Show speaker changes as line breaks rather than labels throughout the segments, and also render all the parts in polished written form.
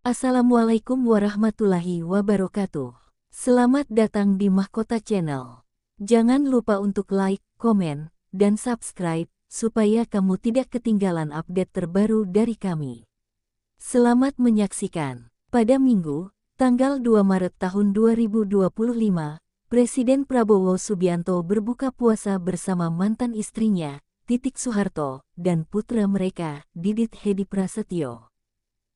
Assalamualaikum warahmatullahi wabarakatuh. Selamat datang di Mahkota Channel. Jangan lupa untuk like, komen, dan subscribe, supaya kamu tidak ketinggalan update terbaru dari kami. Selamat menyaksikan. Pada Minggu, tanggal 2 Maret tahun 2025, Presiden Prabowo Subianto berbuka puasa bersama mantan istrinya, Titik Soeharto, dan putra mereka, Didit Hedi Prasetyo.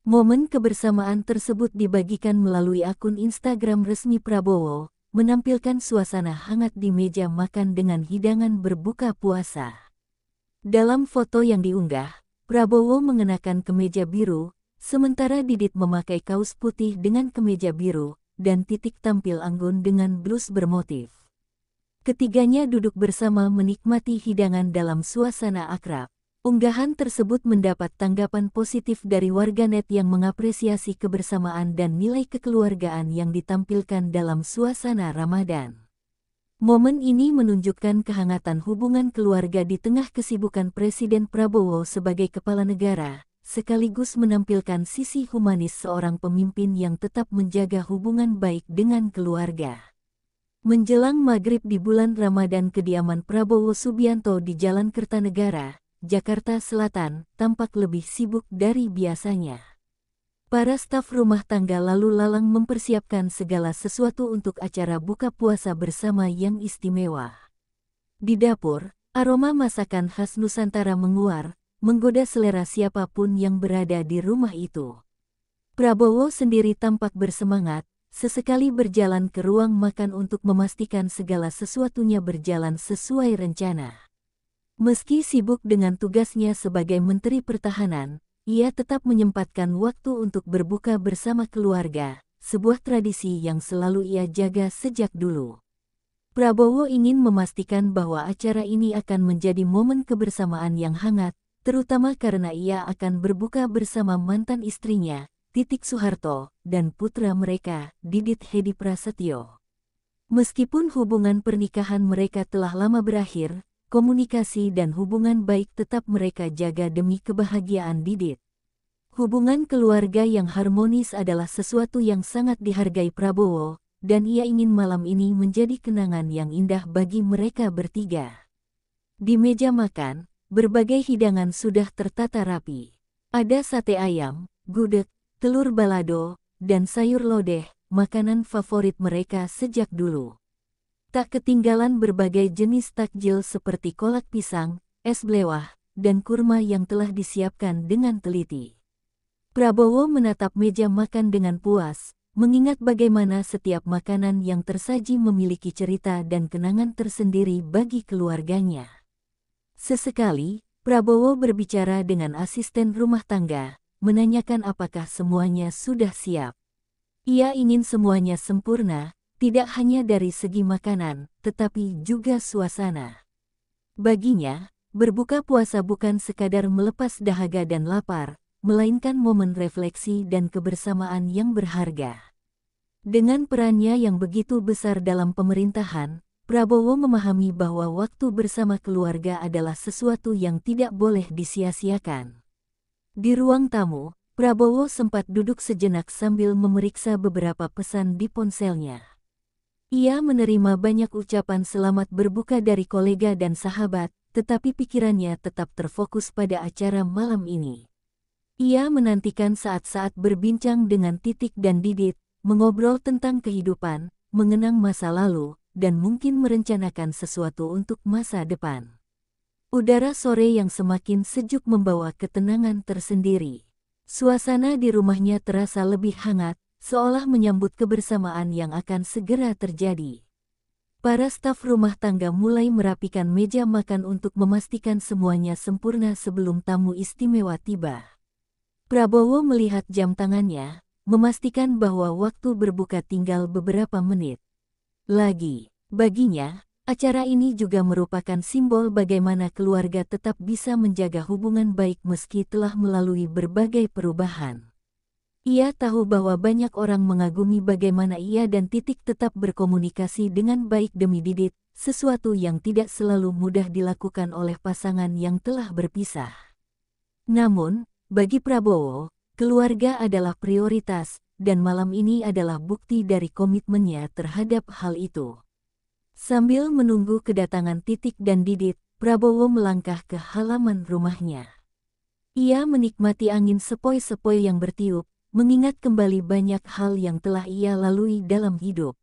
Momen kebersamaan tersebut dibagikan melalui akun Instagram resmi Prabowo, menampilkan suasana hangat di meja makan dengan hidangan berbuka puasa. Dalam foto yang diunggah, Prabowo mengenakan kemeja biru, sementara Didit memakai kaos putih dengan kemeja biru, dan Titik tampil anggun dengan blus bermotif. Ketiganya duduk bersama menikmati hidangan dalam suasana akrab. Unggahan tersebut mendapat tanggapan positif dari warganet yang mengapresiasi kebersamaan dan nilai kekeluargaan yang ditampilkan dalam suasana Ramadan. Momen ini menunjukkan kehangatan hubungan keluarga di tengah kesibukan Presiden Prabowo sebagai kepala negara, sekaligus menampilkan sisi humanis seorang pemimpin yang tetap menjaga hubungan baik dengan keluarga. Menjelang maghrib di bulan Ramadan, kediaman Prabowo Subianto di Jalan Kertanegara, Jakarta Selatan, tampak lebih sibuk dari biasanya. Para staf rumah tangga lalu lalang mempersiapkan segala sesuatu untuk acara buka puasa bersama yang istimewa. Di dapur, aroma masakan khas Nusantara menguar, menggoda selera siapapun yang berada di rumah itu. Prabowo sendiri tampak bersemangat, sesekali berjalan ke ruang makan untuk memastikan segala sesuatunya berjalan sesuai rencana. Meski sibuk dengan tugasnya sebagai Menteri Pertahanan, ia tetap menyempatkan waktu untuk berbuka bersama keluarga, sebuah tradisi yang selalu ia jaga sejak dulu. Prabowo ingin memastikan bahwa acara ini akan menjadi momen kebersamaan yang hangat, terutama karena ia akan berbuka bersama mantan istrinya, Titik Soeharto, dan putra mereka, Didit Hedi Prasetyo. Meskipun hubungan pernikahan mereka telah lama berakhir, komunikasi dan hubungan baik tetap mereka jaga demi kebahagiaan Didit. Hubungan keluarga yang harmonis adalah sesuatu yang sangat dihargai Prabowo, dan ia ingin malam ini menjadi kenangan yang indah bagi mereka bertiga. Di meja makan, berbagai hidangan sudah tertata rapi. Ada sate ayam, gudeg, telur balado, dan sayur lodeh, makanan favorit mereka sejak dulu. Tak ketinggalan berbagai jenis takjil seperti kolak pisang, es blewah, dan kurma yang telah disiapkan dengan teliti. Prabowo menatap meja makan dengan puas, mengingat bagaimana setiap makanan yang tersaji memiliki cerita dan kenangan tersendiri bagi keluarganya. Sesekali, Prabowo berbicara dengan asisten rumah tangga, menanyakan apakah semuanya sudah siap. Ia ingin semuanya sempurna, tidak hanya dari segi makanan, tetapi juga suasana. Baginya, berbuka puasa bukan sekadar melepas dahaga dan lapar, melainkan momen refleksi dan kebersamaan yang berharga. Dengan perannya yang begitu besar dalam pemerintahan, Prabowo memahami bahwa waktu bersama keluarga adalah sesuatu yang tidak boleh disia-siakan. Di ruang tamu, Prabowo sempat duduk sejenak sambil memeriksa beberapa pesan di ponselnya. Ia menerima banyak ucapan selamat berbuka dari kolega dan sahabat, tetapi pikirannya tetap terfokus pada acara malam ini. Ia menantikan saat-saat berbincang dengan Titik dan Didit, mengobrol tentang kehidupan, mengenang masa lalu, dan mungkin merencanakan sesuatu untuk masa depan. Udara sore yang semakin sejuk membawa ketenangan tersendiri. Suasana di rumahnya terasa lebih hangat, seolah menyambut kebersamaan yang akan segera terjadi. Para staf rumah tangga mulai merapikan meja makan untuk memastikan semuanya sempurna sebelum tamu istimewa tiba. Prabowo melihat jam tangannya, memastikan bahwa waktu berbuka tinggal beberapa menit lagi. Baginya, acara ini juga merupakan simbol bagaimana keluarga tetap bisa menjaga hubungan baik meski telah melalui berbagai perubahan. Ia tahu bahwa banyak orang mengagumi bagaimana ia dan Titik tetap berkomunikasi dengan baik demi Didit, sesuatu yang tidak selalu mudah dilakukan oleh pasangan yang telah berpisah. Namun, bagi Prabowo, keluarga adalah prioritas, dan malam ini adalah bukti dari komitmennya terhadap hal itu. Sambil menunggu kedatangan Titik dan Didit, Prabowo melangkah ke halaman rumahnya. Ia menikmati angin sepoi-sepoi yang bertiup, mengingat kembali banyak hal yang telah ia lalui dalam hidup.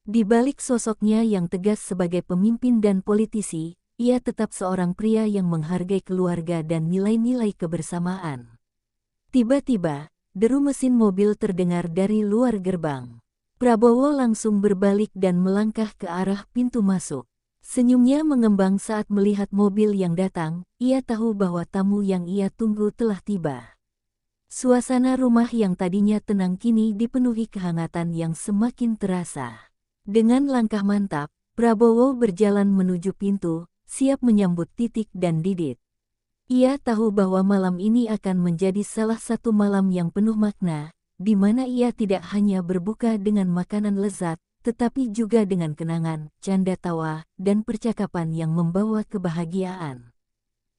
Di balik sosoknya yang tegas sebagai pemimpin dan politisi, ia tetap seorang pria yang menghargai keluarga dan nilai-nilai kebersamaan. Tiba-tiba, deru mesin mobil terdengar dari luar gerbang. Prabowo langsung berbalik dan melangkah ke arah pintu masuk. Senyumnya mengembang saat melihat mobil yang datang, ia tahu bahwa tamu yang ia tunggu telah tiba. Suasana rumah yang tadinya tenang kini dipenuhi kehangatan yang semakin terasa. Dengan langkah mantap, Prabowo berjalan menuju pintu, siap menyambut Titik dan Didit. Ia tahu bahwa malam ini akan menjadi salah satu malam yang penuh makna, di mana ia tidak hanya berbuka dengan makanan lezat, tetapi juga dengan kenangan, canda tawa, dan percakapan yang membawa kebahagiaan.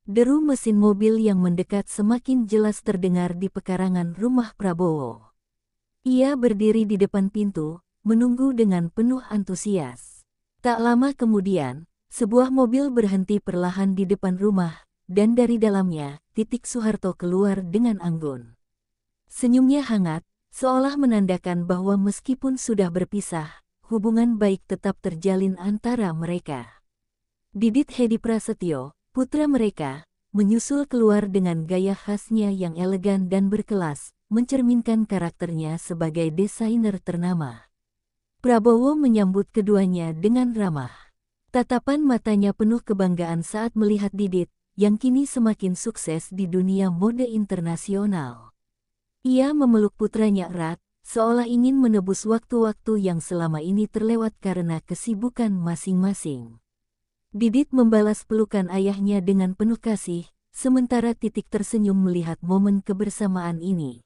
Deru mesin mobil yang mendekat semakin jelas terdengar di pekarangan rumah Prabowo. Ia berdiri di depan pintu, menunggu dengan penuh antusias. Tak lama kemudian, sebuah mobil berhenti perlahan di depan rumah, dan dari dalamnya, Titik Soeharto keluar dengan anggun. Senyumnya hangat, seolah menandakan bahwa meskipun sudah berpisah, hubungan baik tetap terjalin antara mereka. Didit Hedi Prasetyo, putra mereka, menyusul keluar dengan gaya khasnya yang elegan dan berkelas, mencerminkan karakternya sebagai desainer ternama. Prabowo menyambut keduanya dengan ramah. Tatapan matanya penuh kebanggaan saat melihat Didit, yang kini semakin sukses di dunia mode internasional. Ia memeluk putranya erat, seolah ingin menebus waktu-waktu yang selama ini terlewat karena kesibukan masing-masing. Didit membalas pelukan ayahnya dengan penuh kasih, sementara Titik tersenyum melihat momen kebersamaan ini.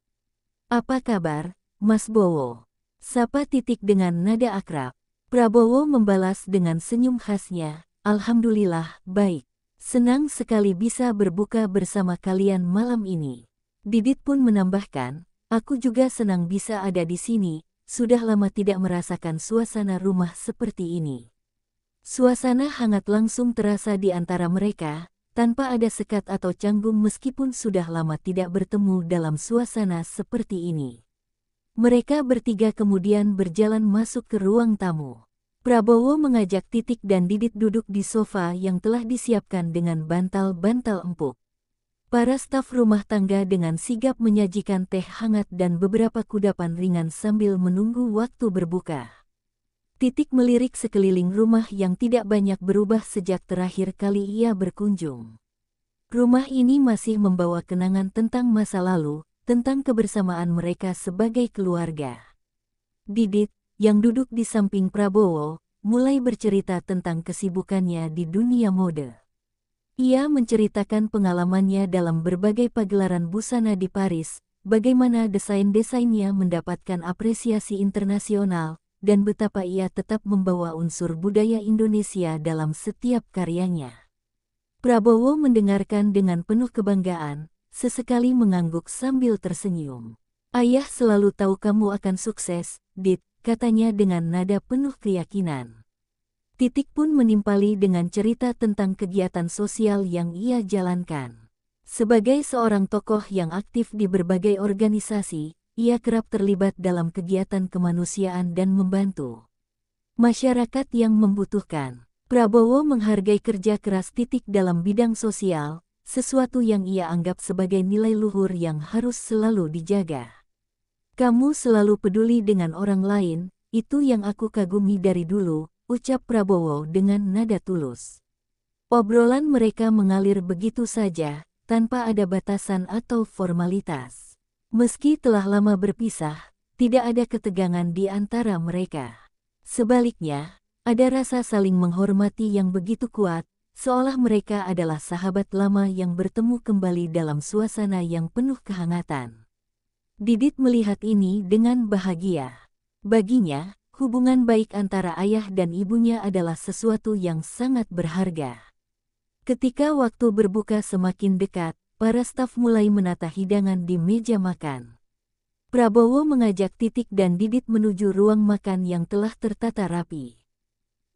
"Apa kabar, Mas Bowo?" sapa Titik dengan nada akrab. Prabowo membalas dengan senyum khasnya, "Alhamdulillah, baik. Senang sekali bisa berbuka bersama kalian malam ini." Didit pun menambahkan, "Aku juga senang bisa ada di sini, sudah lama tidak merasakan suasana rumah seperti ini." Suasana hangat langsung terasa di antara mereka, tanpa ada sekat atau canggung meskipun sudah lama tidak bertemu dalam suasana seperti ini. Mereka bertiga kemudian berjalan masuk ke ruang tamu. Prabowo mengajak Titik dan Didit duduk di sofa yang telah disiapkan dengan bantal-bantal empuk. Para staf rumah tangga dengan sigap menyajikan teh hangat dan beberapa kudapan ringan sambil menunggu waktu berbuka. Titik melirik sekeliling rumah yang tidak banyak berubah sejak terakhir kali ia berkunjung. Rumah ini masih membawa kenangan tentang masa lalu, tentang kebersamaan mereka sebagai keluarga. Didit, yang duduk di samping Prabowo, mulai bercerita tentang kesibukannya di dunia mode. Ia menceritakan pengalamannya dalam berbagai pagelaran busana di Paris, bagaimana desain-desainnya mendapatkan apresiasi internasional, dan betapa ia tetap membawa unsur budaya Indonesia dalam setiap karyanya. Prabowo mendengarkan dengan penuh kebanggaan, sesekali mengangguk sambil tersenyum. "Ayah selalu tahu kamu akan sukses, Dit," katanya dengan nada penuh keyakinan. Titik pun menimpali dengan cerita tentang kegiatan sosial yang ia jalankan. Sebagai seorang tokoh yang aktif di berbagai organisasi, ia kerap terlibat dalam kegiatan kemanusiaan dan membantu masyarakat yang membutuhkan. Prabowo menghargai kerja keras Titik dalam bidang sosial, sesuatu yang ia anggap sebagai nilai luhur yang harus selalu dijaga. "Kamu selalu peduli dengan orang lain, itu yang aku kagumi dari dulu," ucap Prabowo dengan nada tulus. Obrolan mereka mengalir begitu saja, tanpa ada batasan atau formalitas. Meski telah lama berpisah, tidak ada ketegangan di antara mereka. Sebaliknya, ada rasa saling menghormati yang begitu kuat, seolah mereka adalah sahabat lama yang bertemu kembali dalam suasana yang penuh kehangatan. Didit melihat ini dengan bahagia. Baginya, hubungan baik antara ayah dan ibunya adalah sesuatu yang sangat berharga. Ketika waktu berbuka semakin dekat, para staf mulai menata hidangan di meja makan. Prabowo mengajak Titik dan Didit menuju ruang makan yang telah tertata rapi.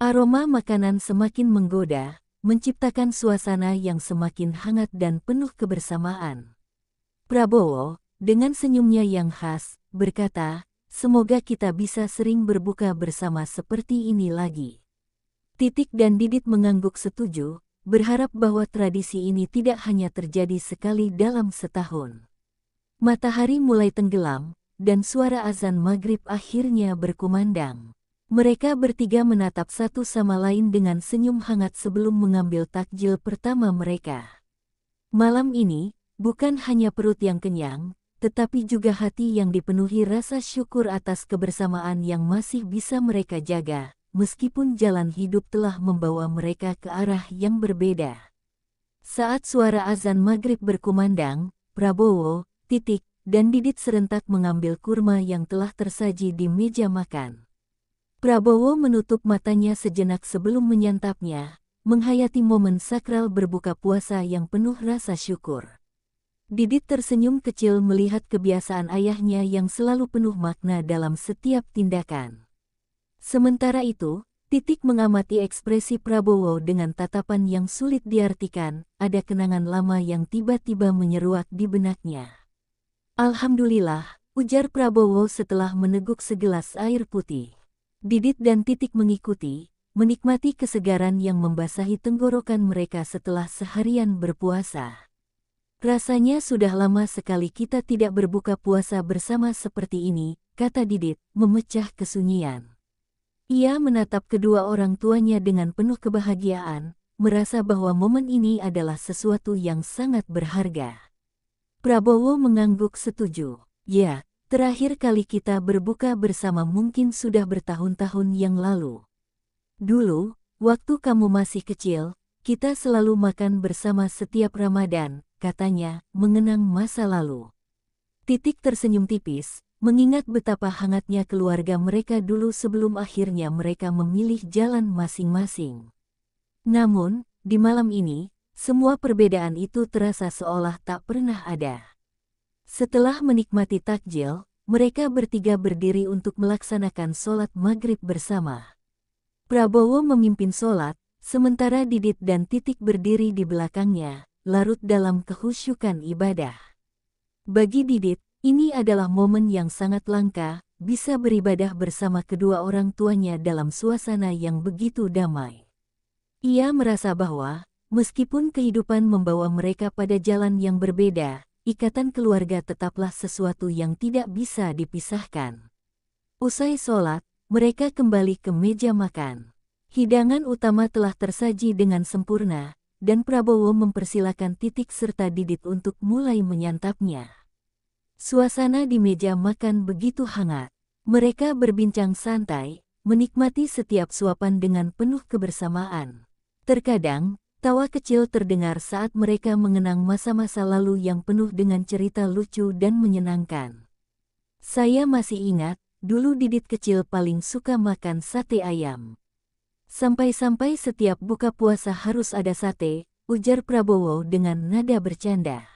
Aroma makanan semakin menggoda, menciptakan suasana yang semakin hangat dan penuh kebersamaan. Prabowo, dengan senyumnya yang khas, berkata, "Semoga kita bisa sering berbuka bersama seperti ini lagi." Titik dan Didit mengangguk setuju, berharap bahwa tradisi ini tidak hanya terjadi sekali dalam setahun. Matahari mulai tenggelam, dan suara azan maghrib akhirnya berkumandang. Mereka bertiga menatap satu sama lain dengan senyum hangat sebelum mengambil takjil pertama mereka. Malam ini, bukan hanya perut yang kenyang, tetapi juga hati yang dipenuhi rasa syukur atas kebersamaan yang masih bisa mereka jaga, meskipun jalan hidup telah membawa mereka ke arah yang berbeda. Saat suara azan maghrib berkumandang, Prabowo, Titik, dan Didit serentak mengambil kurma yang telah tersaji di meja makan. Prabowo menutup matanya sejenak sebelum menyantapnya, menghayati momen sakral berbuka puasa yang penuh rasa syukur. Didit tersenyum kecil melihat kebiasaan ayahnya yang selalu penuh makna dalam setiap tindakan. Sementara itu, Titik mengamati ekspresi Prabowo dengan tatapan yang sulit diartikan, ada kenangan lama yang tiba-tiba menyeruak di benaknya. "Alhamdulillah," ujar Prabowo setelah meneguk segelas air putih. Didit dan Titik mengikuti, menikmati kesegaran yang membasahi tenggorokan mereka setelah seharian berpuasa. "Rasanya sudah lama sekali kita tidak berbuka puasa bersama seperti ini," kata Didit, memecah kesunyian. Ia menatap kedua orang tuanya dengan penuh kebahagiaan, merasa bahwa momen ini adalah sesuatu yang sangat berharga. Prabowo mengangguk setuju. "Ya, terakhir kali kita berbuka bersama mungkin sudah bertahun-tahun yang lalu. Dulu, waktu kamu masih kecil, kita selalu makan bersama setiap Ramadan," katanya, mengenang masa lalu. Titik tersenyum tipis, mengingat betapa hangatnya keluarga mereka dulu sebelum akhirnya mereka memilih jalan masing-masing. Namun, di malam ini, semua perbedaan itu terasa seolah tak pernah ada. Setelah menikmati takjil, mereka bertiga berdiri untuk melaksanakan sholat maghrib bersama. Prabowo memimpin sholat, sementara Didit dan Titik berdiri di belakangnya, larut dalam kehusyukan ibadah. Bagi Didit, ini adalah momen yang sangat langka, bisa beribadah bersama kedua orang tuanya dalam suasana yang begitu damai. Ia merasa bahwa, meskipun kehidupan membawa mereka pada jalan yang berbeda, ikatan keluarga tetaplah sesuatu yang tidak bisa dipisahkan. Usai sholat, mereka kembali ke meja makan. Hidangan utama telah tersaji dengan sempurna, dan Prabowo mempersilakan Titik serta Didit untuk mulai menyantapnya. Suasana di meja makan begitu hangat. Mereka berbincang santai, menikmati setiap suapan dengan penuh kebersamaan. Terkadang, tawa kecil terdengar saat mereka mengenang masa-masa lalu yang penuh dengan cerita lucu dan menyenangkan. "Saya masih ingat, dulu Didit kecil paling suka makan sate ayam. Sampai-sampai setiap buka puasa harus ada sate," ujar Prabowo dengan nada bercanda.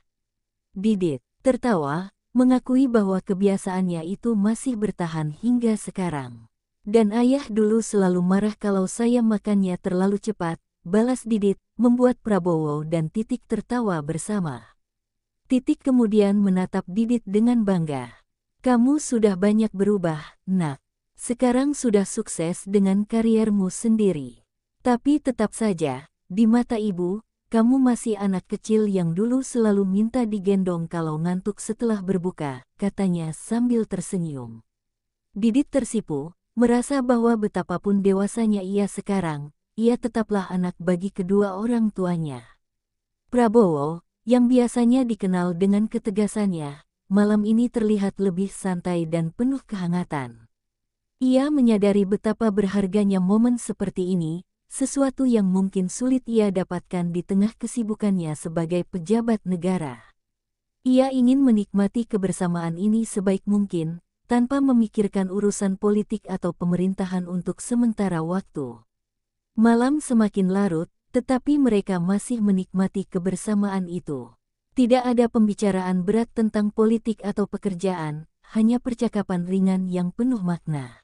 Didit tertawa, mengakui bahwa kebiasaannya itu masih bertahan hingga sekarang. "Dan ayah dulu selalu marah kalau saya makannya terlalu cepat," balas Didit, membuat Prabowo dan Titik tertawa bersama. Titik kemudian menatap Didit dengan bangga. "Kamu sudah banyak berubah, Nak. Sekarang sudah sukses dengan kariermu sendiri. Tapi tetap saja, di mata ibu, kamu masih anak kecil yang dulu selalu minta digendong kalau ngantuk setelah berbuka," katanya sambil tersenyum. Didit tersipu, merasa bahwa betapapun dewasanya ia sekarang, ia tetaplah anak bagi kedua orang tuanya. Prabowo, yang biasanya dikenal dengan ketegasannya, malam ini terlihat lebih santai dan penuh kehangatan. Ia menyadari betapa berharganya momen seperti ini, sesuatu yang mungkin sulit ia dapatkan di tengah kesibukannya sebagai pejabat negara. Ia ingin menikmati kebersamaan ini sebaik mungkin, tanpa memikirkan urusan politik atau pemerintahan untuk sementara waktu. Malam semakin larut, tetapi mereka masih menikmati kebersamaan itu. Tidak ada pembicaraan berat tentang politik atau pekerjaan, hanya percakapan ringan yang penuh makna.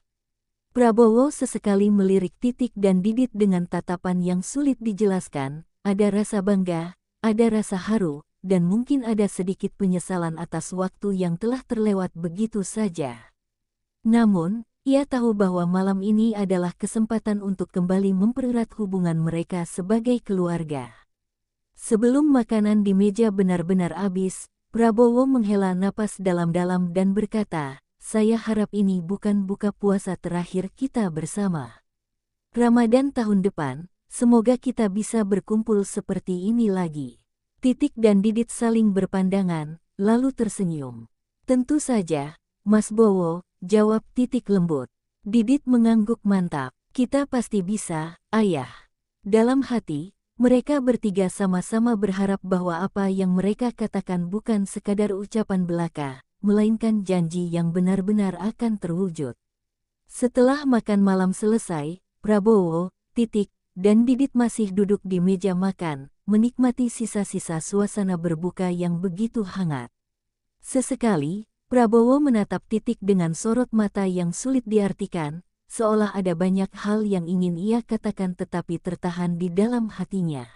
Prabowo sesekali melirik Titik dan Didit dengan tatapan yang sulit dijelaskan, ada rasa bangga, ada rasa haru, dan mungkin ada sedikit penyesalan atas waktu yang telah terlewat begitu saja. Namun, ia tahu bahwa malam ini adalah kesempatan untuk kembali mempererat hubungan mereka sebagai keluarga. Sebelum makanan di meja benar-benar habis, Prabowo menghela napas dalam-dalam dan berkata, "Saya harap ini bukan buka puasa terakhir kita bersama. Ramadan tahun depan, semoga kita bisa berkumpul seperti ini lagi." Titik dan Didit saling berpandangan, lalu tersenyum. "Tentu saja, Mas Bowo," jawab Titik lembut. Didit mengangguk mantap. "Kita pasti bisa, Ayah." Dalam hati, mereka bertiga sama-sama berharap bahwa apa yang mereka katakan bukan sekadar ucapan belaka, melainkan janji yang benar-benar akan terwujud. Setelah makan malam selesai, Prabowo, Titik, dan Didit masih duduk di meja makan, menikmati sisa-sisa suasana berbuka yang begitu hangat. Sesekali, Prabowo menatap Titik dengan sorot mata yang sulit diartikan, seolah ada banyak hal yang ingin ia katakan tetapi tertahan di dalam hatinya.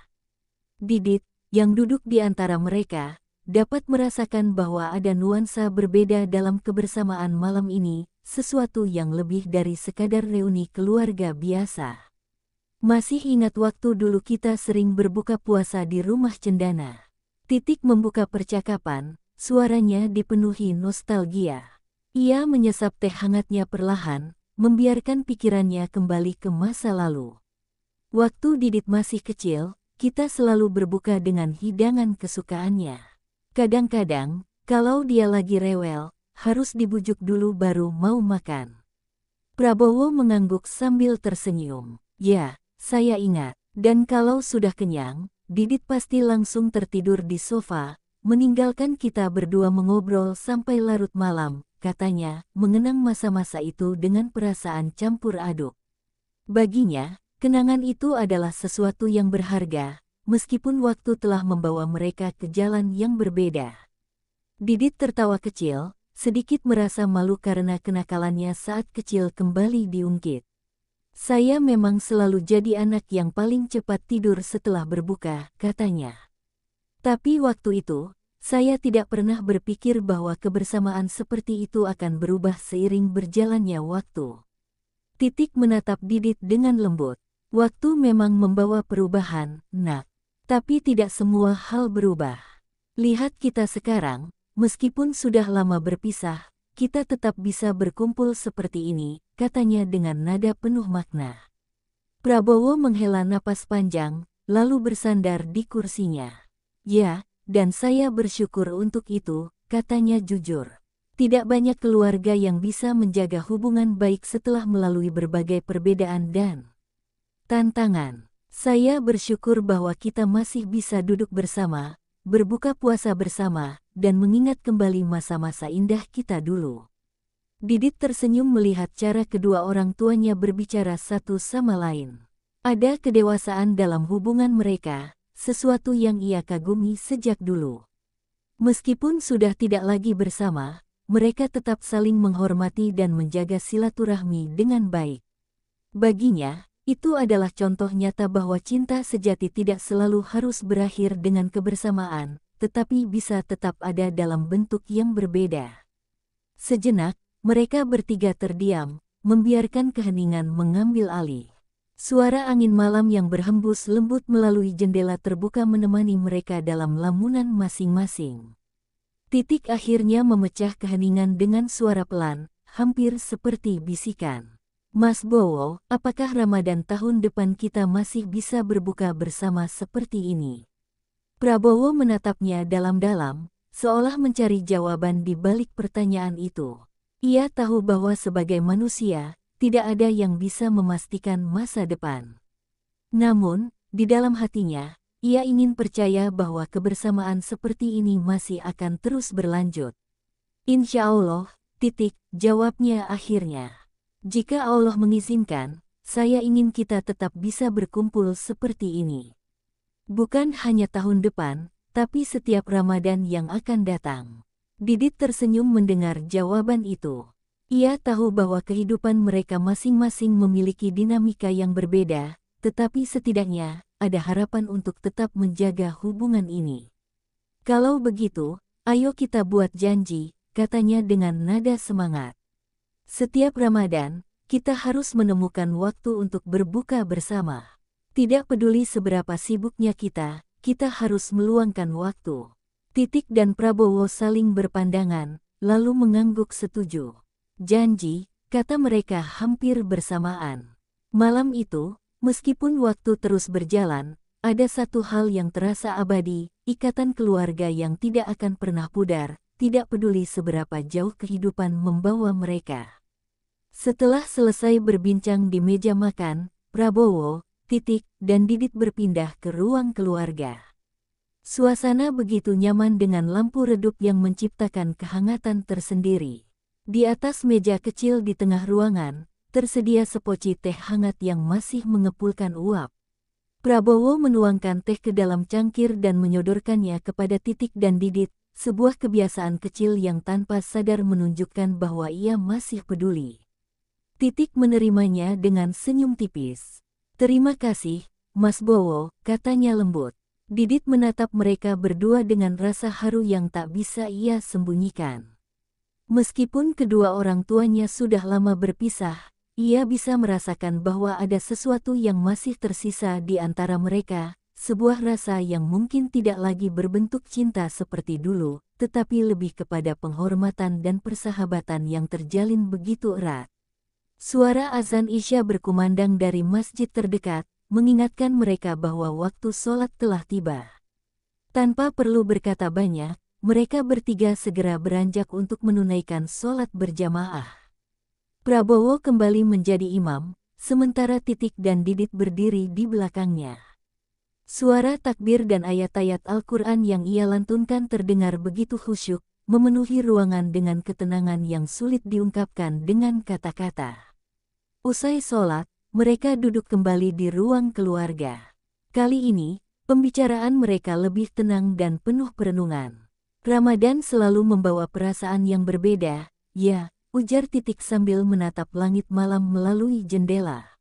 Didit, yang duduk di antara mereka, dapat merasakan bahwa ada nuansa berbeda dalam kebersamaan malam ini, sesuatu yang lebih dari sekadar reuni keluarga biasa. "Masih ingat waktu dulu kita sering berbuka puasa di rumah Cendana?" Titik membuka percakapan, suaranya dipenuhi nostalgia. Ia menyesap teh hangatnya perlahan, membiarkan pikirannya kembali ke masa lalu. "Waktu Didit masih kecil, kita selalu berbuka dengan hidangan kesukaannya. Kadang-kadang, kalau dia lagi rewel, harus dibujuk dulu baru mau makan." Prabowo mengangguk sambil tersenyum. "Ya, saya ingat. Dan kalau sudah kenyang, Didit pasti langsung tertidur di sofa, meninggalkan kita berdua mengobrol sampai larut malam," katanya, mengenang masa-masa itu dengan perasaan campur aduk. Baginya, kenangan itu adalah sesuatu yang berharga, meskipun waktu telah membawa mereka ke jalan yang berbeda. Didit tertawa kecil, sedikit merasa malu karena kenakalannya saat kecil kembali diungkit. "Saya memang selalu jadi anak yang paling cepat tidur setelah berbuka," katanya. "Tapi waktu itu, saya tidak pernah berpikir bahwa kebersamaan seperti itu akan berubah seiring berjalannya waktu." Titik menatap Didit dengan lembut. "Waktu memang membawa perubahan, Nak. Tapi tidak semua hal berubah. Lihat kita sekarang, meskipun sudah lama berpisah, kita tetap bisa berkumpul seperti ini," katanya dengan nada penuh makna. Prabowo menghela napas panjang, lalu bersandar di kursinya. "Ya, dan saya bersyukur untuk itu," katanya jujur. "Tidak banyak keluarga yang bisa menjaga hubungan baik setelah melalui berbagai perbedaan dan tantangan. Saya bersyukur bahwa kita masih bisa duduk bersama, berbuka puasa bersama, dan mengingat kembali masa-masa indah kita dulu." Didit tersenyum melihat cara kedua orang tuanya berbicara satu sama lain. Ada kedewasaan dalam hubungan mereka, sesuatu yang ia kagumi sejak dulu. Meskipun sudah tidak lagi bersama, mereka tetap saling menghormati dan menjaga silaturahmi dengan baik. Baginya, itu adalah contoh nyata bahwa cinta sejati tidak selalu harus berakhir dengan kebersamaan, tetapi bisa tetap ada dalam bentuk yang berbeda. Sejenak, mereka bertiga terdiam, membiarkan keheningan mengambil alih. Suara angin malam yang berhembus lembut melalui jendela terbuka menemani mereka dalam lamunan masing-masing. Titik akhirnya memecah keheningan dengan suara pelan, hampir seperti bisikan. "Mas Bowo, apakah Ramadan tahun depan kita masih bisa berbuka bersama seperti ini?" Prabowo menatapnya dalam-dalam, seolah mencari jawaban di balik pertanyaan itu. Ia tahu bahwa sebagai manusia, tidak ada yang bisa memastikan masa depan. Namun, di dalam hatinya, ia ingin percaya bahwa kebersamaan seperti ini masih akan terus berlanjut. "Insya Allah," jawabnya akhirnya. "Jika Allah mengizinkan, saya ingin kita tetap bisa berkumpul seperti ini. Bukan hanya tahun depan, tapi setiap Ramadan yang akan datang." Didit tersenyum mendengar jawaban itu. Ia tahu bahwa kehidupan mereka masing-masing memiliki dinamika yang berbeda, tetapi setidaknya ada harapan untuk tetap menjaga hubungan ini. Kalau begitu, ayo kita buat janji, katanya dengan nada semangat. Setiap Ramadan, kita harus menemukan waktu untuk berbuka bersama. Tidak peduli seberapa sibuknya kita harus meluangkan waktu. Titik dan Prabowo saling berpandangan, lalu mengangguk setuju. Janji, kata mereka hampir bersamaan. Malam itu, meskipun waktu terus berjalan, ada satu hal yang terasa abadi, ikatan keluarga yang tidak akan pernah pudar, tidak peduli seberapa jauh kehidupan membawa mereka. Setelah selesai berbincang di meja makan, Prabowo, Titik, dan Didit berpindah ke ruang keluarga. Suasana begitu nyaman dengan lampu redup yang menciptakan kehangatan tersendiri. Di atas meja kecil di tengah ruangan, tersedia sepoci teh hangat yang masih mengepulkan uap. Prabowo menuangkan teh ke dalam cangkir dan menyodorkannya kepada Titik dan Didit, sebuah kebiasaan kecil yang tanpa sadar menunjukkan bahwa ia masih peduli. Titik menerimanya dengan senyum tipis. "Terima kasih, Mas Bowo," katanya lembut. Didit menatap mereka berdua dengan rasa haru yang tak bisa ia sembunyikan. Meskipun kedua orang tuanya sudah lama berpisah, ia bisa merasakan bahwa ada sesuatu yang masih tersisa di antara mereka, sebuah rasa yang mungkin tidak lagi berbentuk cinta seperti dulu, tetapi lebih kepada penghormatan dan persahabatan yang terjalin begitu erat. Suara azan Isya berkumandang dari masjid terdekat, mengingatkan mereka bahwa waktu sholat telah tiba. Tanpa perlu berkata banyak, mereka bertiga segera beranjak untuk menunaikan sholat berjamaah. Prabowo kembali menjadi imam, sementara Titik dan Didit berdiri di belakangnya. Suara takbir dan ayat-ayat Al-Quran yang ia lantunkan terdengar begitu khusyuk, memenuhi ruangan dengan ketenangan yang sulit diungkapkan dengan kata-kata. Usai sholat, mereka duduk kembali di ruang keluarga. Kali ini, pembicaraan mereka lebih tenang dan penuh perenungan. Ramadan selalu membawa perasaan yang berbeda, ya, ujar Titik sambil menatap langit malam melalui jendela.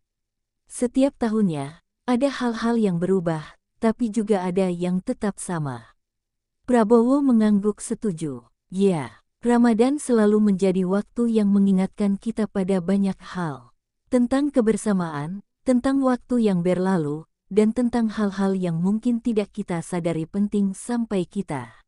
Setiap tahunnya, ada hal-hal yang berubah, tapi juga ada yang tetap sama. Prabowo mengangguk setuju. Ya, Ramadan selalu menjadi waktu yang mengingatkan kita pada banyak hal. Tentang kebersamaan, tentang waktu yang berlalu, dan tentang hal-hal yang mungkin tidak kita sadari penting sampai kita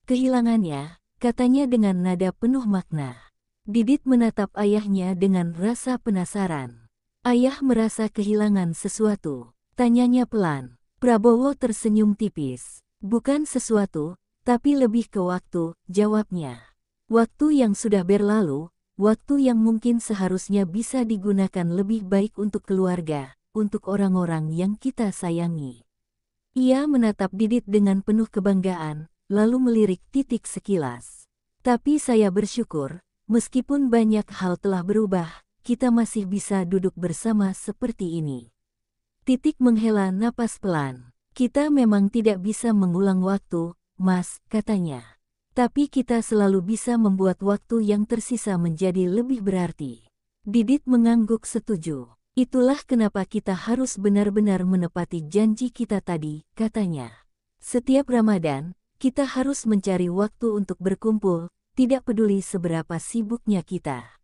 kehilangannya, katanya dengan nada penuh makna. Didit menatap ayahnya dengan rasa penasaran. "Ayah merasa kehilangan sesuatu?" tanyanya pelan. Prabowo tersenyum tipis. "Bukan sesuatu, tapi lebih ke waktu," jawabnya. "Waktu yang sudah berlalu, waktu yang mungkin seharusnya bisa digunakan lebih baik untuk keluarga, untuk orang-orang yang kita sayangi." Ia menatap Didit dengan penuh kebanggaan, lalu melirik Titik sekilas. "Tapi saya bersyukur, meskipun banyak hal telah berubah, kita masih bisa duduk bersama seperti ini." Titik menghela napas pelan. "Kita memang tidak bisa mengulang waktu, Mas," katanya. "Tapi kita selalu bisa membuat waktu yang tersisa menjadi lebih berarti." Didit mengangguk setuju. "Itulah kenapa kita harus benar-benar menepati janji kita tadi," katanya. "Setiap Ramadan, kita harus mencari waktu untuk berkumpul, tidak peduli seberapa sibuknya kita."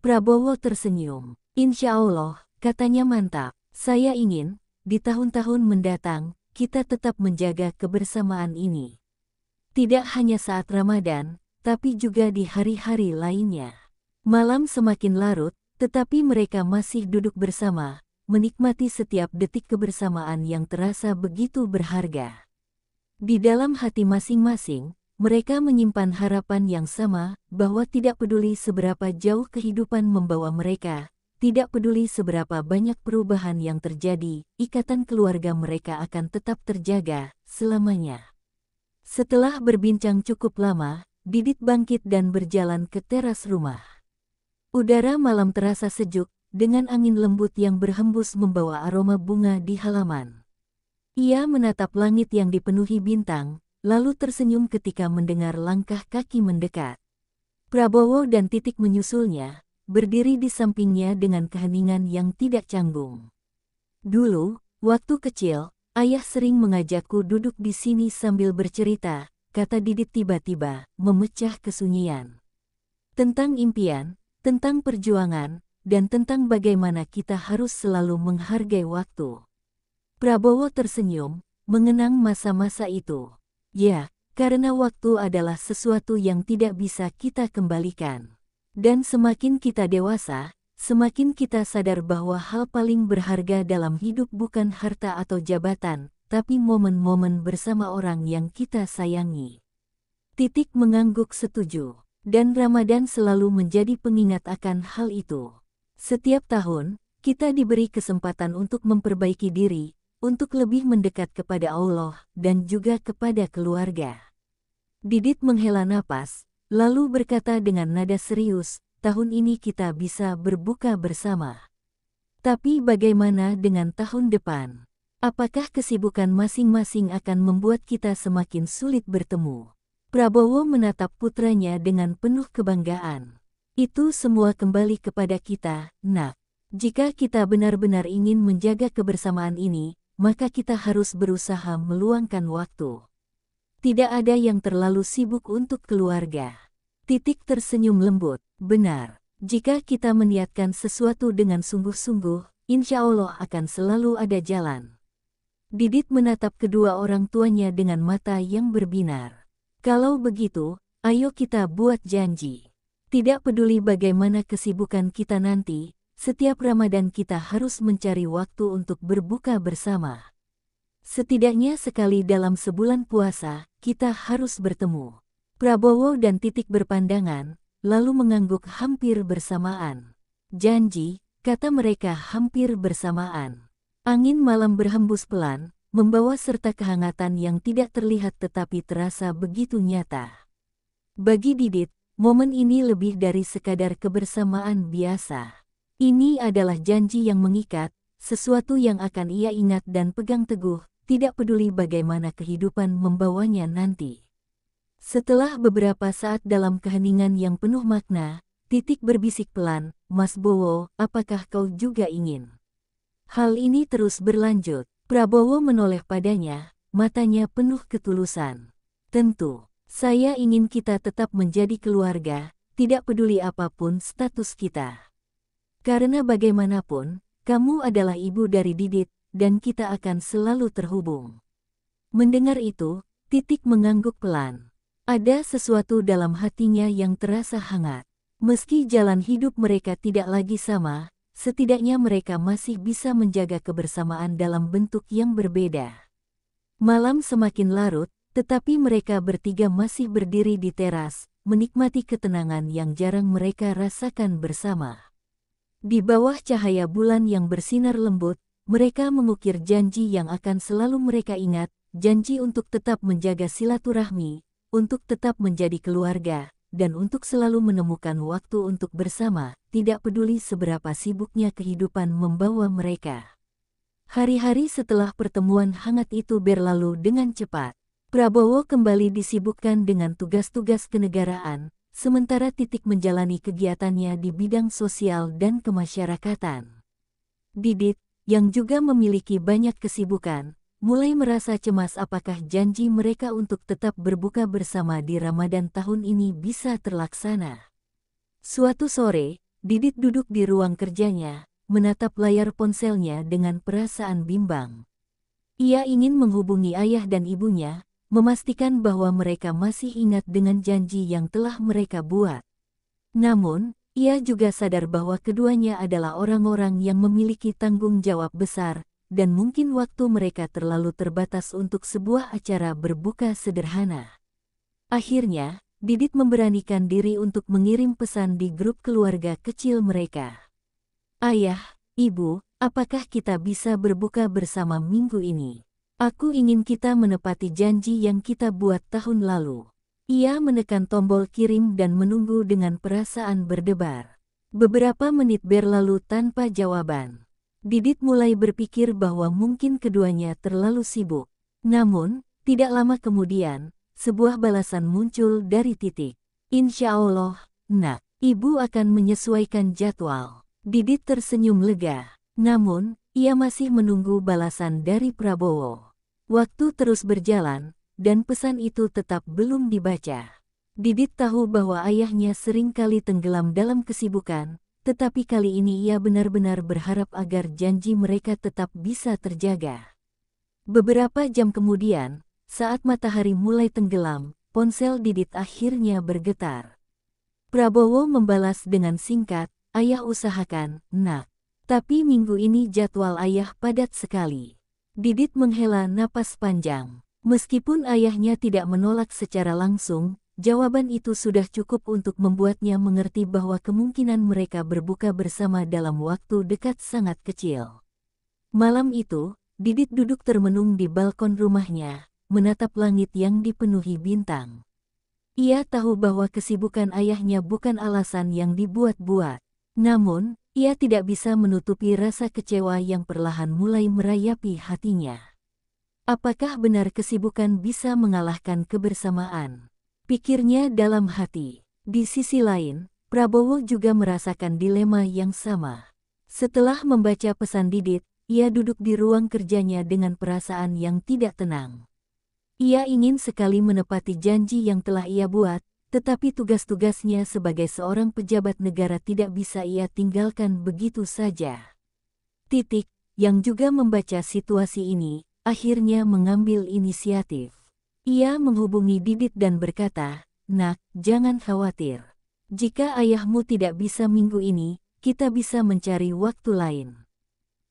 Prabowo tersenyum. "Insya Allah," katanya mantap. "Saya ingin, di tahun-tahun mendatang, kita tetap menjaga kebersamaan ini. Tidak hanya saat Ramadan, tapi juga di hari-hari lainnya." Malam semakin larut, tetapi mereka masih duduk bersama, menikmati setiap detik kebersamaan yang terasa begitu berharga. Di dalam hati masing-masing, mereka menyimpan harapan yang sama, bahwa tidak peduli seberapa jauh kehidupan membawa mereka, tidak peduli seberapa banyak perubahan yang terjadi, ikatan keluarga mereka akan tetap terjaga selamanya. Setelah berbincang cukup lama, Didit bangkit dan berjalan ke teras rumah. Udara malam terasa sejuk, dengan angin lembut yang berhembus membawa aroma bunga di halaman. Ia menatap langit yang dipenuhi bintang, lalu tersenyum ketika mendengar langkah kaki mendekat. Prabowo dan Titik menyusulnya, berdiri di sampingnya dengan keheningan yang tidak canggung. Dulu, waktu kecil, ayah sering mengajakku duduk di sini sambil bercerita, kata Didit tiba-tiba, memecah kesunyian. Tentang impian, tentang perjuangan, dan tentang bagaimana kita harus selalu menghargai waktu. Prabowo tersenyum, mengenang masa-masa itu. Ya, karena waktu adalah sesuatu yang tidak bisa kita kembalikan. Dan semakin kita dewasa, semakin kita sadar bahwa hal paling berharga dalam hidup bukan harta atau jabatan, tapi momen-momen bersama orang yang kita sayangi. Titik mengangguk setuju, dan Ramadan selalu menjadi pengingat akan hal itu. Setiap tahun, kita diberi kesempatan untuk memperbaiki diri, untuk lebih mendekat kepada Allah, dan juga kepada keluarga. Didit menghela napas, lalu berkata dengan nada serius, tahun ini kita bisa berbuka bersama. Tapi bagaimana dengan tahun depan? Apakah kesibukan masing-masing akan membuat kita semakin sulit bertemu? Prabowo menatap putranya dengan penuh kebanggaan. Itu semua kembali kepada kita, Nak. Jika kita benar-benar ingin menjaga kebersamaan ini, maka kita harus berusaha meluangkan waktu. Tidak ada yang terlalu sibuk untuk keluarga. Titik tersenyum lembut. Benar, jika kita meniatkan sesuatu dengan sungguh-sungguh, insya Allah akan selalu ada jalan. Didit menatap kedua orang tuanya dengan mata yang berbinar. Kalau begitu, ayo kita buat janji. Tidak peduli bagaimana kesibukan kita nanti, setiap Ramadan kita harus mencari waktu untuk berbuka bersama. Setidaknya sekali dalam sebulan puasa, kita harus bertemu. Prabowo dan Titik berpandangan, lalu mengangguk hampir bersamaan. Janji, kata mereka hampir bersamaan. Angin malam berhembus pelan, membawa serta kehangatan yang tidak terlihat tetapi terasa begitu nyata. Bagi Didit, momen ini lebih dari sekadar kebersamaan biasa. Ini adalah janji yang mengikat, sesuatu yang akan ia ingat dan pegang teguh, tidak peduli bagaimana kehidupan membawanya nanti. Setelah beberapa saat dalam keheningan yang penuh makna, Titik berbisik pelan, Mas Bowo, apakah kau juga ingin? Hal ini terus berlanjut. Prabowo menoleh padanya, matanya penuh ketulusan. Tentu, saya ingin kita tetap menjadi keluarga, tidak peduli apapun status kita. Karena bagaimanapun, kamu adalah ibu dari Didit, dan kita akan selalu terhubung. Mendengar itu, Titik mengangguk pelan. Ada sesuatu dalam hatinya yang terasa hangat. Meski jalan hidup mereka tidak lagi sama, setidaknya mereka masih bisa menjaga kebersamaan dalam bentuk yang berbeda. Malam semakin larut, tetapi mereka bertiga masih berdiri di teras, menikmati ketenangan yang jarang mereka rasakan bersama. Di bawah cahaya bulan yang bersinar lembut, mereka mengukir janji yang akan selalu mereka ingat, janji untuk tetap menjaga silaturahmi, untuk tetap menjadi keluarga, dan untuk selalu menemukan waktu untuk bersama, tidak peduli seberapa sibuknya kehidupan membawa mereka. Hari-hari setelah pertemuan hangat itu berlalu dengan cepat. Prabowo kembali disibukkan dengan tugas-tugas kenegaraan, sementara Titik menjalani kegiatannya di bidang sosial dan kemasyarakatan. Didit, yang juga memiliki banyak kesibukan, mulai merasa cemas apakah janji mereka untuk tetap berbuka bersama di Ramadan tahun ini bisa terlaksana. Suatu sore, Didit duduk di ruang kerjanya, menatap layar ponselnya dengan perasaan bimbang. Ia ingin menghubungi ayah dan ibunya, memastikan bahwa mereka masih ingat dengan janji yang telah mereka buat. Namun, ia juga sadar bahwa keduanya adalah orang-orang yang memiliki tanggung jawab besar, dan mungkin waktu mereka terlalu terbatas untuk sebuah acara berbuka sederhana. Akhirnya, Didit memberanikan diri untuk mengirim pesan di grup keluarga kecil mereka. Ayah, Ibu, apakah kita bisa berbuka bersama minggu ini? Aku ingin kita menepati janji yang kita buat tahun lalu. Ia menekan tombol kirim dan menunggu dengan perasaan berdebar. Beberapa menit berlalu tanpa jawaban. Didit mulai berpikir bahwa mungkin keduanya terlalu sibuk. Namun, Tidak lama kemudian, sebuah balasan muncul dari Titik. Insya Allah, nak, ibu akan menyesuaikan jadwal. Didit tersenyum lega. Namun, ia masih menunggu balasan dari Prabowo. Waktu terus berjalan, dan pesan itu tetap belum dibaca. Didit tahu bahwa ayahnya sering kali tenggelam dalam kesibukan, tetapi kali ini ia benar-benar berharap agar janji mereka tetap bisa terjaga. Beberapa jam kemudian, saat matahari mulai tenggelam, ponsel Didit akhirnya bergetar. Prabowo membalas dengan singkat, "Ayah usahakan, nak. Tapi minggu ini jadwal ayah padat sekali." Didit menghela napas panjang. Meskipun ayahnya tidak menolak secara langsung, jawaban itu sudah cukup untuk membuatnya mengerti bahwa kemungkinan mereka berbuka bersama dalam waktu dekat sangat kecil. Malam itu, Didit duduk termenung di balkon rumahnya, menatap langit yang dipenuhi bintang. Ia tahu bahwa kesibukan ayahnya bukan alasan yang dibuat-buat. Namun, ia tidak bisa menutupi rasa kecewa yang perlahan mulai merayapi hatinya. Apakah benar kesibukan bisa mengalahkan kebersamaan? Pikirnya dalam hati. Di sisi lain, Prabowo juga merasakan dilema yang sama. Setelah membaca pesan Didit, ia duduk di ruang kerjanya dengan perasaan yang tidak tenang. Ia ingin sekali menepati janji yang telah ia buat, tetapi tugas-tugasnya sebagai seorang pejabat negara tidak bisa ia tinggalkan begitu saja. Titik, yang juga membaca situasi ini, akhirnya mengambil inisiatif. Ia menghubungi Didit dan berkata, "Nak, jangan khawatir. Jika ayahmu tidak bisa minggu ini, kita bisa mencari waktu lain.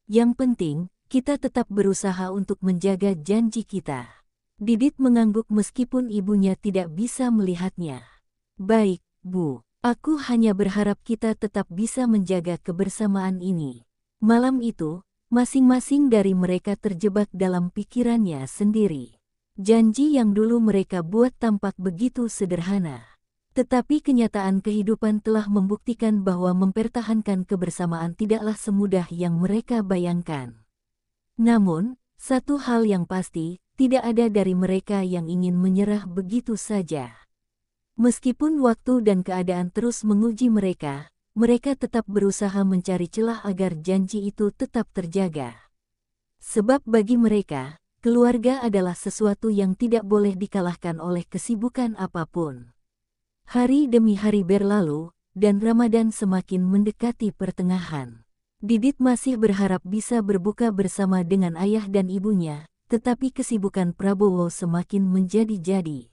Yang penting, kita tetap berusaha untuk menjaga janji kita." Didit mengangguk meskipun ibunya tidak bisa melihatnya. "Baik, Bu. Aku hanya berharap kita tetap bisa menjaga kebersamaan ini." Malam itu, masing-masing dari mereka terjebak dalam pikirannya sendiri. Janji yang dulu mereka buat tampak begitu sederhana. Tetapi kenyataan kehidupan telah membuktikan bahwa mempertahankan kebersamaan tidaklah semudah yang mereka bayangkan. Namun, satu hal yang pasti, tidak ada dari mereka yang ingin menyerah begitu saja. Meskipun waktu dan keadaan terus menguji mereka, mereka tetap berusaha mencari celah agar janji itu tetap terjaga. Sebab bagi mereka, keluarga adalah sesuatu yang tidak boleh dikalahkan oleh kesibukan apapun. Hari demi hari berlalu, dan Ramadan semakin mendekati pertengahan. Didit masih berharap bisa berbuka bersama dengan ayah dan ibunya, tetapi kesibukan Prabowo semakin menjadi-jadi.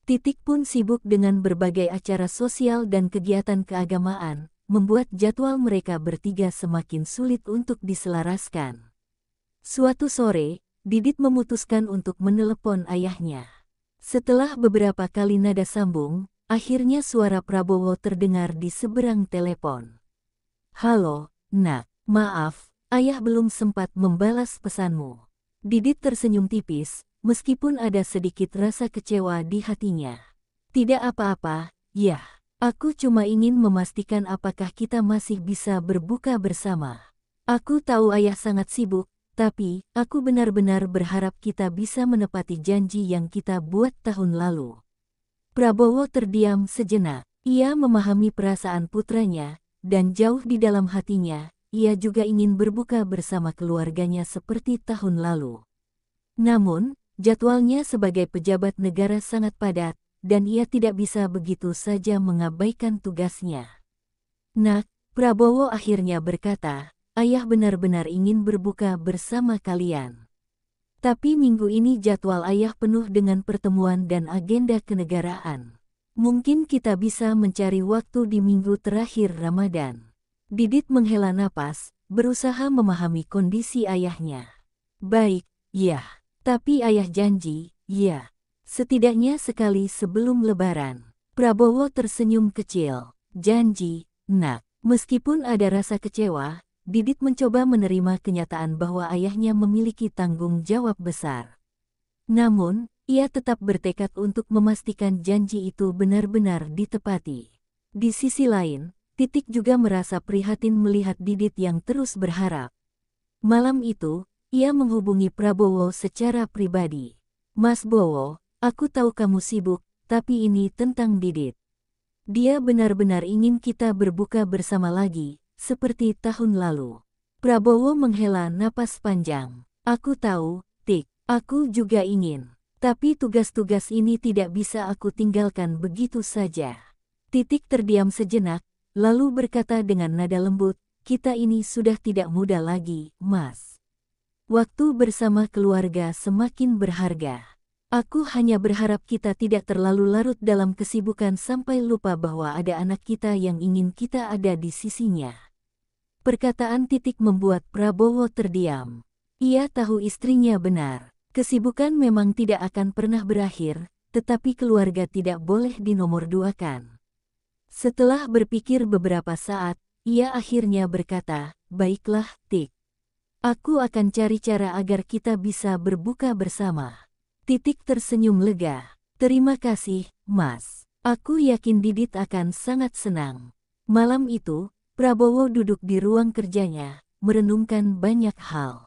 Titik pun sibuk dengan berbagai acara sosial dan kegiatan keagamaan, membuat jadwal mereka bertiga semakin sulit untuk diselaraskan. Suatu sore, Didit memutuskan untuk menelepon ayahnya. Setelah beberapa kali nada sambung, akhirnya suara Prabowo terdengar di seberang telepon. "Halo, nak. Maaf, ayah belum sempat membalas pesanmu." Didit tersenyum tipis, meskipun ada sedikit rasa kecewa di hatinya. "Tidak apa-apa, ya. Aku cuma ingin memastikan apakah kita masih bisa berbuka bersama. Aku tahu ayah sangat sibuk, tapi aku benar-benar berharap kita bisa menepati janji yang kita buat tahun lalu." Prabowo terdiam sejenak. Ia memahami perasaan putranya, dan jauh di dalam hatinya, ia juga ingin berbuka bersama keluarganya seperti tahun lalu. Namun, jadwalnya sebagai pejabat negara sangat padat, dan ia tidak bisa begitu saja mengabaikan tugasnya. "Nak," Prabowo akhirnya berkata, "ayah benar-benar ingin berbuka bersama kalian. Tapi minggu ini jadwal ayah penuh dengan pertemuan dan agenda kenegaraan. Mungkin kita bisa mencari waktu di minggu terakhir Ramadan." Didit menghela napas, berusaha memahami kondisi ayahnya. "Baik, ya. Tapi ayah janji, ya. Setidaknya sekali sebelum Lebaran." Prabowo tersenyum kecil. "Janji, nak." Meskipun ada rasa kecewa, Didit mencoba menerima kenyataan bahwa ayahnya memiliki tanggung jawab besar. Namun, ia tetap bertekad untuk memastikan janji itu benar-benar ditepati. Di sisi lain, Titik juga merasa prihatin melihat Didit yang terus berharap. Malam itu, ia menghubungi Prabowo secara pribadi. Mas Bowo, aku tahu kamu sibuk, tapi ini tentang Didit. Dia benar-benar ingin kita berbuka bersama lagi, seperti tahun lalu. Prabowo menghela napas panjang. Aku tahu, Tik, aku juga ingin. Tapi tugas-tugas ini tidak bisa aku tinggalkan begitu saja. Titik terdiam sejenak, lalu berkata dengan nada lembut, kita ini sudah tidak muda lagi, Mas. Waktu bersama keluarga semakin berharga. Aku hanya berharap kita tidak terlalu larut dalam kesibukan sampai lupa bahwa ada anak kita yang ingin kita ada di sisinya. Perkataan Titik membuat Prabowo terdiam. Ia tahu istrinya benar. Kesibukan memang tidak akan pernah berakhir, tetapi keluarga tidak boleh dinomorduakan. Setelah berpikir beberapa saat, ia akhirnya berkata, baiklah, Tik. Aku akan cari cara agar kita bisa berbuka bersama. Titik tersenyum lega. Terima kasih, Mas. Aku yakin Didit akan sangat senang. Malam itu, Prabowo duduk di ruang kerjanya, merenungkan banyak hal.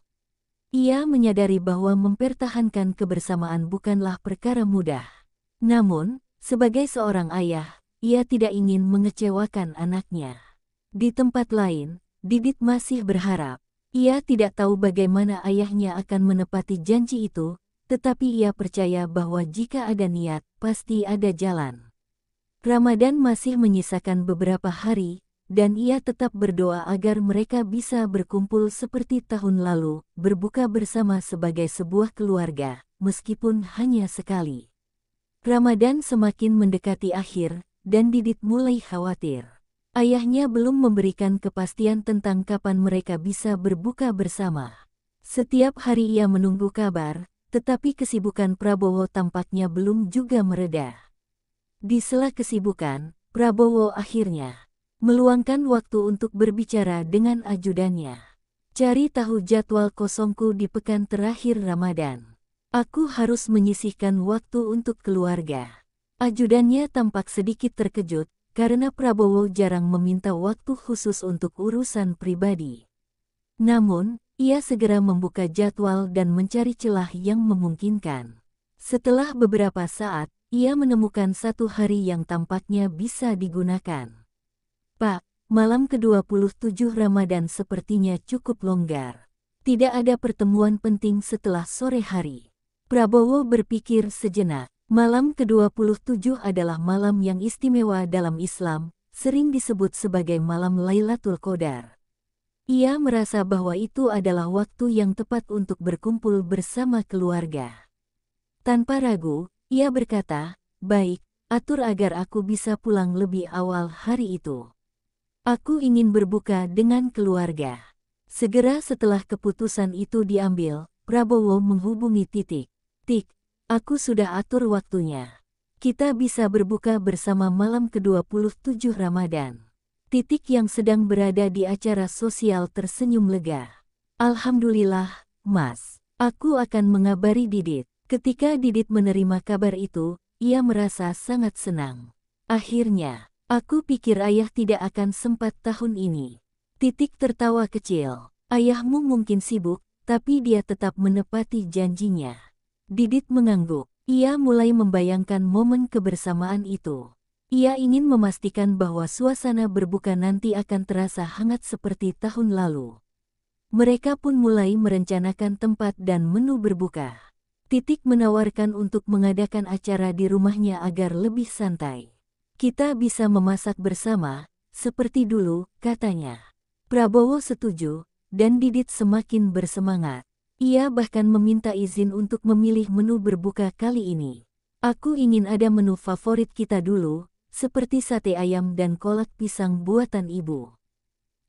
Ia menyadari bahwa mempertahankan kebersamaan bukanlah perkara mudah. Namun, sebagai seorang ayah, ia tidak ingin mengecewakan anaknya. Di tempat lain, Didit masih berharap. Ia tidak tahu bagaimana ayahnya akan menepati janji itu, tetapi ia percaya bahwa jika ada niat, pasti ada jalan. Ramadan masih menyisakan beberapa hari, dan ia tetap berdoa agar mereka bisa berkumpul seperti tahun lalu, berbuka bersama sebagai sebuah keluarga, meskipun hanya sekali. Ramadan semakin mendekati akhir, dan Didit mulai khawatir. Ayahnya belum memberikan kepastian tentang kapan mereka bisa berbuka bersama. Setiap hari ia menunggu kabar, tetapi kesibukan Prabowo tampaknya belum juga mereda. Di sela kesibukan, Prabowo akhirnya meluangkan waktu untuk berbicara dengan ajudannya. Cari tahu jadwal kosongku di pekan terakhir Ramadan. Aku harus menyisihkan waktu untuk keluarga. Ajudannya tampak sedikit terkejut, karena Prabowo jarang meminta waktu khusus untuk urusan pribadi. Namun, ia segera membuka jadwal dan mencari celah yang memungkinkan. Setelah beberapa saat, ia menemukan satu hari yang tampaknya bisa digunakan. Pak, malam ke-27 Ramadan sepertinya cukup longgar. Tidak ada pertemuan penting setelah sore hari. Prabowo berpikir sejenak. Malam ke-27 adalah malam yang istimewa dalam Islam, sering disebut sebagai malam Lailatul Qadar. Ia merasa bahwa itu adalah waktu yang tepat untuk berkumpul bersama keluarga. Tanpa ragu, ia berkata, baik, atur agar aku bisa pulang lebih awal hari itu. Aku ingin berbuka dengan keluarga. Segera setelah keputusan itu diambil, Prabowo menghubungi Titik. Tik, aku sudah atur waktunya. Kita bisa berbuka bersama malam ke-27 Ramadan. Titik yang sedang berada di acara sosial tersenyum lega. Alhamdulillah, Mas. Aku akan mengabari Didit. Ketika Didit menerima kabar itu, ia merasa sangat senang. Akhirnya, aku pikir ayah tidak akan sempat tahun ini. Titik tertawa kecil. Ayahmu mungkin sibuk, tapi dia tetap menepati janjinya. Didit mengangguk. Ia mulai membayangkan momen kebersamaan itu. Ia ingin memastikan bahwa suasana berbuka nanti akan terasa hangat seperti tahun lalu. Mereka pun mulai merencanakan tempat dan menu berbuka. Titik menawarkan untuk mengadakan acara di rumahnya agar lebih santai. Kita bisa memasak bersama, seperti dulu, katanya. Prabowo setuju, dan Didit semakin bersemangat. Ia bahkan meminta izin untuk memilih menu berbuka kali ini. Aku ingin ada menu favorit kita dulu, seperti sate ayam dan kolak pisang buatan ibu.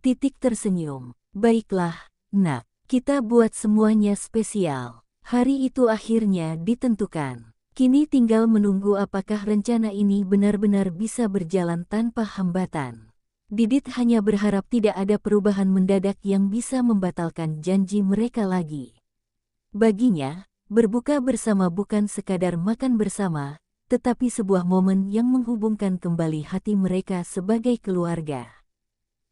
Titik tersenyum. Baiklah, nak, kita buat semuanya spesial. Hari itu akhirnya ditentukan. Kini tinggal menunggu apakah rencana ini benar-benar bisa berjalan tanpa hambatan. Didit hanya berharap tidak ada perubahan mendadak yang bisa membatalkan janji mereka lagi. Baginya, berbuka bersama bukan sekadar makan bersama, tetapi sebuah momen yang menghubungkan kembali hati mereka sebagai keluarga.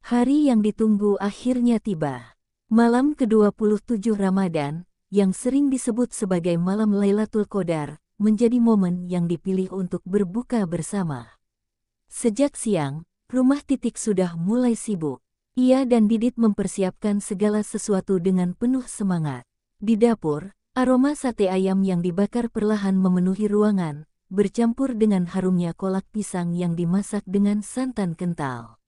Hari yang ditunggu akhirnya tiba. Malam ke-27 Ramadan, yang sering disebut sebagai malam Lailatul Qadar, menjadi momen yang dipilih untuk berbuka bersama. Sejak siang, rumah Titik sudah mulai sibuk. Ia dan Didit mempersiapkan segala sesuatu dengan penuh semangat. Di dapur, aroma sate ayam yang dibakar perlahan memenuhi ruangan, bercampur dengan harumnya kolak pisang yang dimasak dengan santan kental.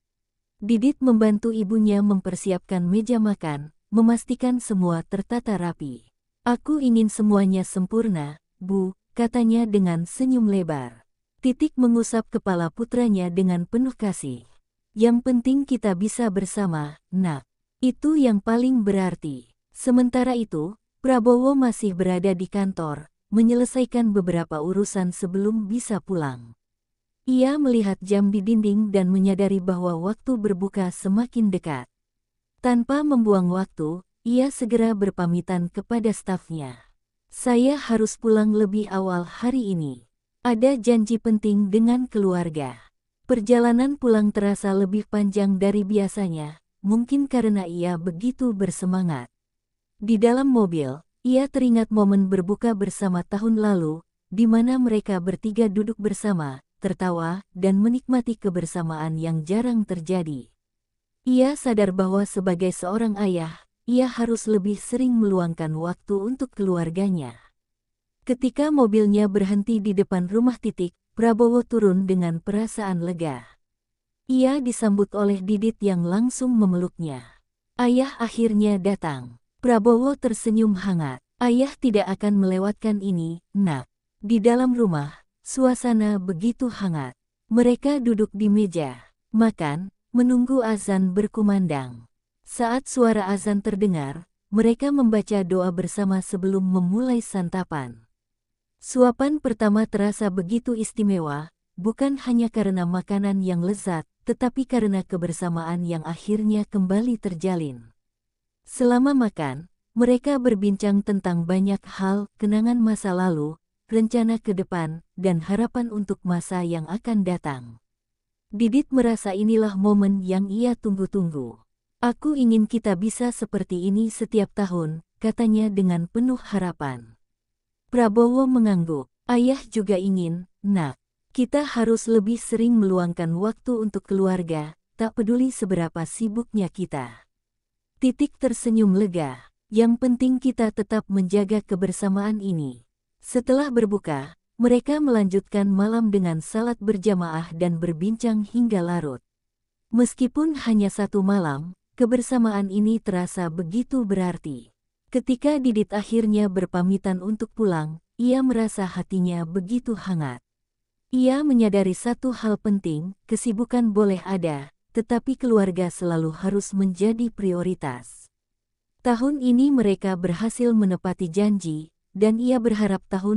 Didit membantu ibunya mempersiapkan meja makan, memastikan semua tertata rapi. "Aku ingin semuanya sempurna, Bu," katanya dengan senyum lebar. Titik mengusap kepala putranya dengan penuh kasih. "Yang penting kita bisa bersama, Nak. Itu yang paling berarti." Sementara itu, Prabowo masih berada di kantor, menyelesaikan beberapa urusan sebelum bisa pulang. Ia melihat jam di dinding dan menyadari bahwa waktu berbuka semakin dekat. Tanpa membuang waktu, ia segera berpamitan kepada stafnya. "Saya harus pulang lebih awal hari ini. Ada janji penting dengan keluarga." Perjalanan pulang terasa lebih panjang dari biasanya, mungkin karena ia begitu bersemangat. Di dalam mobil, ia teringat momen berbuka bersama tahun lalu, di mana mereka bertiga duduk bersama, tertawa, dan menikmati kebersamaan yang jarang terjadi. Ia sadar bahwa sebagai seorang ayah, ia harus lebih sering meluangkan waktu untuk keluarganya. Ketika mobilnya berhenti di depan rumah Titik, Prabowo turun dengan perasaan lega. Ia disambut oleh Didit yang langsung memeluknya. "Ayah akhirnya datang." Prabowo tersenyum hangat. "Ayah tidak akan melewatkan ini, Nak." Di dalam rumah, suasana begitu hangat. Mereka duduk di meja makan, menunggu azan berkumandang. Saat suara azan terdengar, mereka membaca doa bersama sebelum memulai santapan. Suapan pertama terasa begitu istimewa, bukan hanya karena makanan yang lezat, tetapi karena kebersamaan yang akhirnya kembali terjalin. Selama makan, mereka berbincang tentang banyak hal, kenangan masa lalu, rencana ke depan, dan harapan untuk masa yang akan datang. Didit merasa inilah momen yang ia tunggu-tunggu. "Aku ingin kita bisa seperti ini setiap tahun," katanya dengan penuh harapan. Prabowo mengangguk. "Ayah juga ingin, Nak. Kita harus lebih sering meluangkan waktu untuk keluarga, tak peduli seberapa sibuknya kita." Titik tersenyum lega. "Yang penting kita tetap menjaga kebersamaan ini." Setelah berbuka, mereka melanjutkan malam dengan salat berjamaah dan berbincang hingga larut. Meskipun hanya satu malam, kebersamaan ini terasa begitu berarti. Ketika Didit akhirnya berpamitan untuk pulang, ia merasa hatinya begitu hangat. Ia menyadari satu hal penting, kesibukan boleh ada, tetapi keluarga selalu harus menjadi prioritas. Tahun ini mereka berhasil menepati janji, dan ia berharap tahun